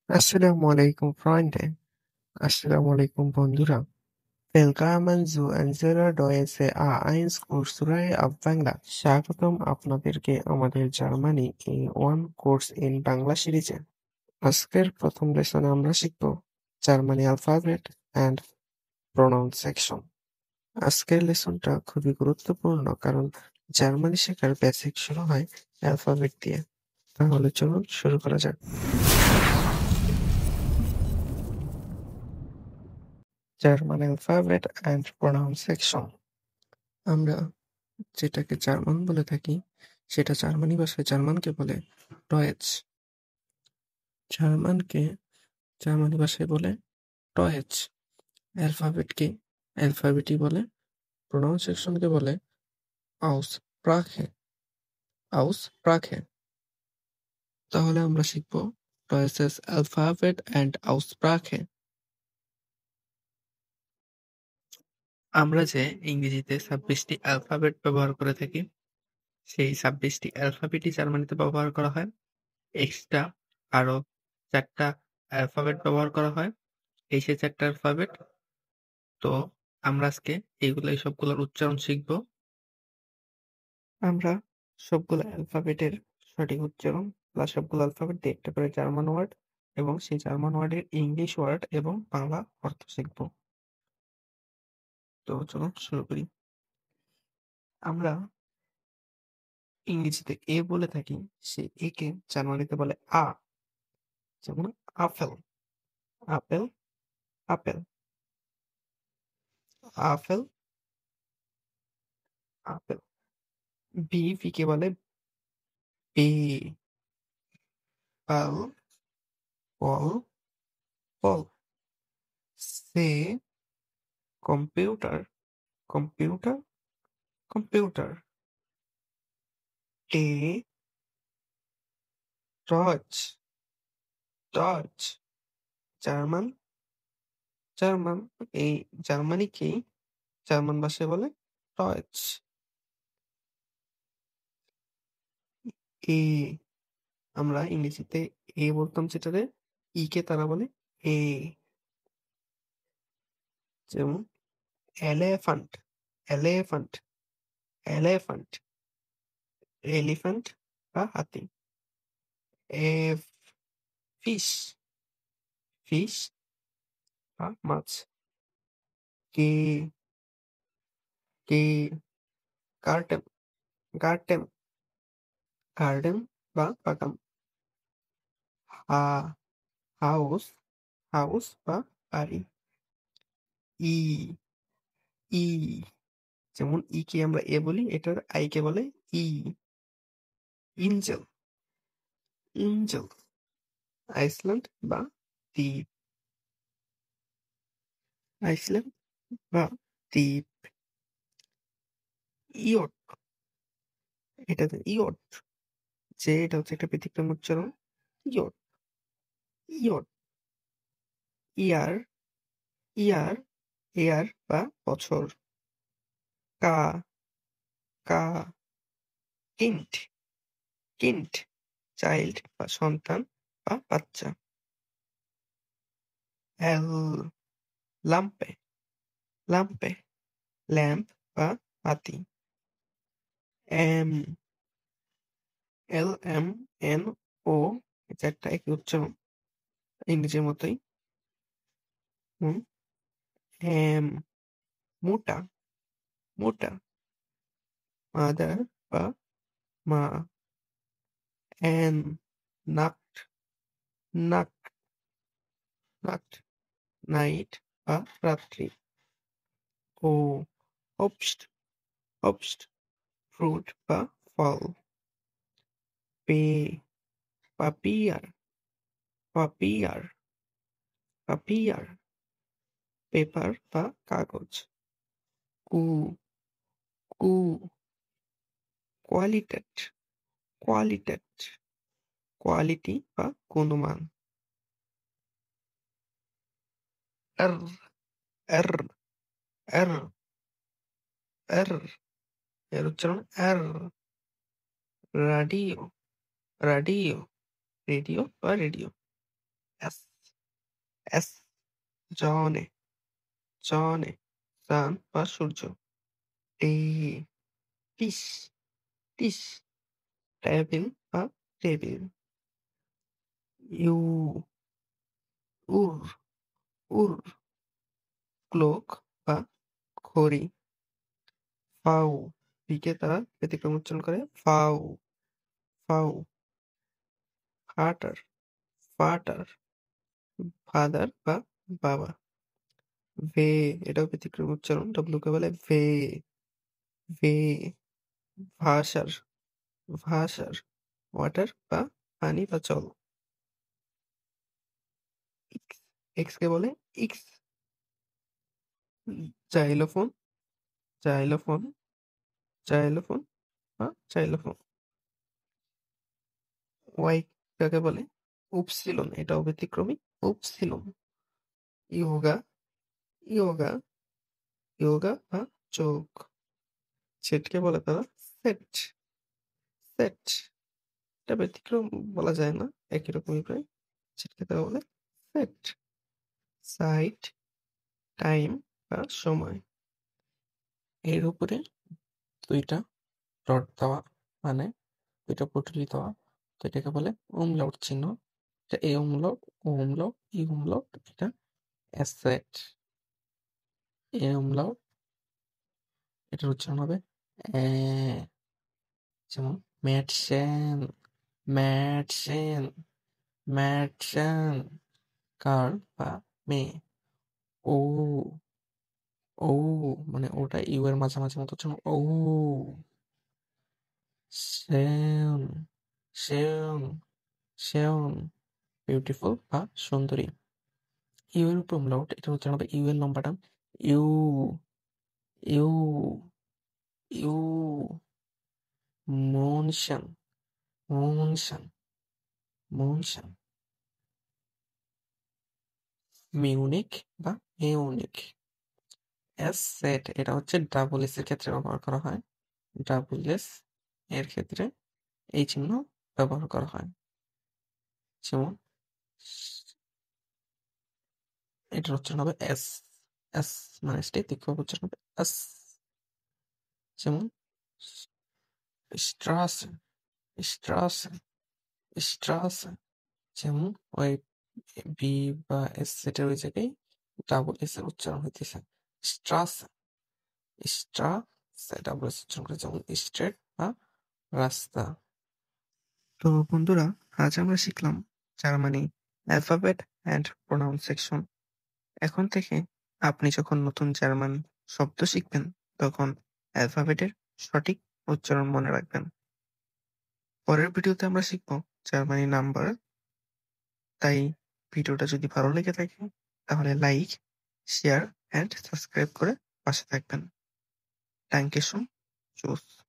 আসসালামু আলাইকুম Freunde. আসসালামু আলাইকুম বন্ধুরা। Willkommen zu unserer Deutsche A1 Kursreihe auf Bangla. স্বাগতম আপনাদেরকে আমাদের Germany A1 course in Bangla সিরিজে। আজকের প্রথম লেসনে আমরা শিখব জার্মানি অ্যালফাবেট অ্যান্ড প্রোনাউন্সিয়েশন। আজকের লেসনটা খুবই গুরুত্বপূর্ণ কারণ জার্মানি শেখার বেসিক শুরু হয় অ্যালফাবেট দিয়ে। তাহলে চলুন শুরু করা যাক। German alphabet and pronunciation. আমরা যেটাকে জার্মান বলে থাকি সেটা জার্মানি ভাষায় জার্মানকে বলে ডয়েচ। জার্মানকে জার্মানি ভাষায় বলে ডয়েচ। অ্যালফাবেটকে অ্যালফাবেটই বলে। প্রোনাউন্সিয়েশনকে বলে আউসপ্রাখে। আউসপ্রাখে। তাহলে আমরা শিখব ডয়েচেস অ্যালফাবেট অ্যান্ড আউসপ্রাখে। আমরা যে ইংরেজিতে 26টি অ্যালফাবেট ব্যবহার করে থাকি সেই 26টি অ্যালফাবেটই জার্মানিতে ব্যবহার করা হয়। এক্সট্রা আরো 4টা অ্যালফাবেট ব্যবহার করা হয়। এই সেই 4টা অ্যালফাবেট। তো আমরা আজকে এই সবগুলোর উচ্চারণ শিখব। আমরা সবগুলো অ্যালফাবেটের সঠিক উচ্চারণ বা সবগুলো অ্যালফাবেট দিয়ে একটা করে জার্মান ওয়ার্ড এবং সেই জার্মান ওয়ার্ডের ইংলিশ ওয়ার্ড এবং বাংলা অর্থ শিখব। তো চলুন শুরু করি। আমরা ইংরেজিতে এ বলে থাকি, সে একে জার্মানিতে বলে আ। যেমন apple, apple, apple, apple, apple. বি কে বলে বি, বল, বল, বল। সে কম্পিউটার, কম্পিউটার, কম্পিউটার। টে টর্চ, টর্চ। German, German. এই জার্মানিকেই জার্মান ভাষায় বলে টর্চ। এ আমরা ইংরেজিতে এ বলতাম যেটারে, ই কে তারা বলে এ। যেমন এলিফ্যান্ট, এলিফ্যান্ট, এলিফ্যান্ট। এলিফ্যান্ট বা হাতি। এফ ফিশ, ফিশ বা মাছ। কে কে গার্ডেন, গার্ডেন, গার্ডেন বা বাগান। হা হাউস, হাউস বা বাড়ি। ই ই যেমন ই কে আমরা এ বলি, এটার আই কে বলে ই। ইঞ্জেল, ইঞ্জেল। আইসল্যান্ড বা দ্বীপ, আইসল্যান্ড বা দ্বীপ। ইয়ট, এটাতে ইয়ট, যে এটা হচ্ছে একটা ব্যতিক্রম উচ্চারণ। Yacht, yacht. ইয়ার, ইয়ার, এয়ার বা বছর। কা কা কিন্ট, কিন্ট। চাইল্ড বা সন্তান বা বাচ্চা। এল লাম্পে, লাম্পে। ল্যাম্প বা বাতি। M L M N O, এটা একটা একই উচ্চারণ ইংরেজির মতোই। এম মোটা, মোটা। মাদার বা মা। এন নাক, নাক, নাক। নাইট বা রাত্রি। ও অবস্ট, অবস্ট। ফ্রুট বা ফল। পে পাপিয়ার, পাপিয়ার, পাপিয়ার। পেপার বা কাগজ। কু কু কোয়ালিটেট, কোয়ালিটেট। কোয়ালিটি বা গুণমান। এর এর এর এর এর উচ্চারণ এর। রাডিও, রাডিও, রেডিও বা রেডিও। এস এস জনে জনে সান বা সূর্য। টি টিস টিস টেবিল বা table. You ur ur cloak বা ঘড়ি। ফাউ পিকে তারা ব্যতিক্রম উচ্চারণ করে ফাউ ফাউ। ফাটার ফাটার ফাদার বা বাবা। ভে এটাও ব্যতিক্রম উচ্চারণ, ডব্লিউ কে বলে ভে ভে। ভাষার ভাষার ওয়াটার বা পানি বা জল। ইক্স এক্স কে বলে ইক্স। জাইলোফোন জাইলোফোন জাইলোফোন বা জাইলোফোন। ওয়াই কাকে বলে উপসিলন, এটাও ব্যতিক্রমী উপসিলন। ইয়োগা ইয়োগা ইয়োগা বা যোগ। সেটকে বলে তারা সেট সেট। এটা ব্যতিক্রম বলা যায় না, একই রকমই প্রায়। সেটকে তারা বলে সেট। সাইট টাইম বা সময়। এর উপরে দুইটা ডট দেওয়া মানে দুইটা পুটলি দেওয়া, তো এটাকে বলে umlaut চিহ্ন। এটা এ umlaut ও umlaut ই umlaut, এটা অ্যাসেট। এ umlaut এটার উচ্চারণ হবে অ্যা। যেমন ম্যাডসেন ম্যাডসেন ম্যাডসেন। কার বা মেয়ে। ও ও মানে ওটা ইউ এর মাঝামাঝি মতো উচ্চারণ ও। সেন সেন সেন বিউটিফুল বা সুন্দরী। ইউ এর উপর umlaut, এটা উচ্চারণ হবে ইউ এর লম্বাটা ইউ ইউ ইউ। মনশন মনশন মনশন। মিউনিক বা মিউনিক। এস সেট এটা হচ্ছে ডাবল এস এর ক্ষেত্রে ব্যবহার করা হয়। ডাবল এস এর ক্ষেত্রে এই চিহ্ন ব্যবহার করা হয়। যেমন এটার উচ্চারণ হবে এস এস মানে তীক্ষ্ণ উচ্চারণ হবে এস। যেমন স্ট্রাসে স্ট্রাসে স্ট্রাসে। যেমন ওই বি বা এস সেটের ওই জায়গায় ডাবল এস এর উচ্চারণ হইতেছে স্ট্রাসে স্ট্রাসে ডাবল এস উচ্চারণ করে, যেমন স্ট্রেট বা রাস্তা। তো বন্ধুরা, আজ আমরা শিখলাম জার্মানি অ্যালফাবেট অ্যান্ড প্রোনাউন্সিয়েশন। এখন থেকে আপনি যখন নতুন জার্মান শব্দ শিখবেন তখন অ্যালফাবেটের সঠিক উচ্চারণ মনে রাখবেন। পরের ভিডিওতে আমরা শিখব জার্মানি নাম্বার। তাই ভিডিওটা যদি ভালো লেগে থাকে তাহলে লাইক, শেয়ার অ্যান্ড সাবস্ক্রাইব করে পাশে থাকবেন। Thank you so much.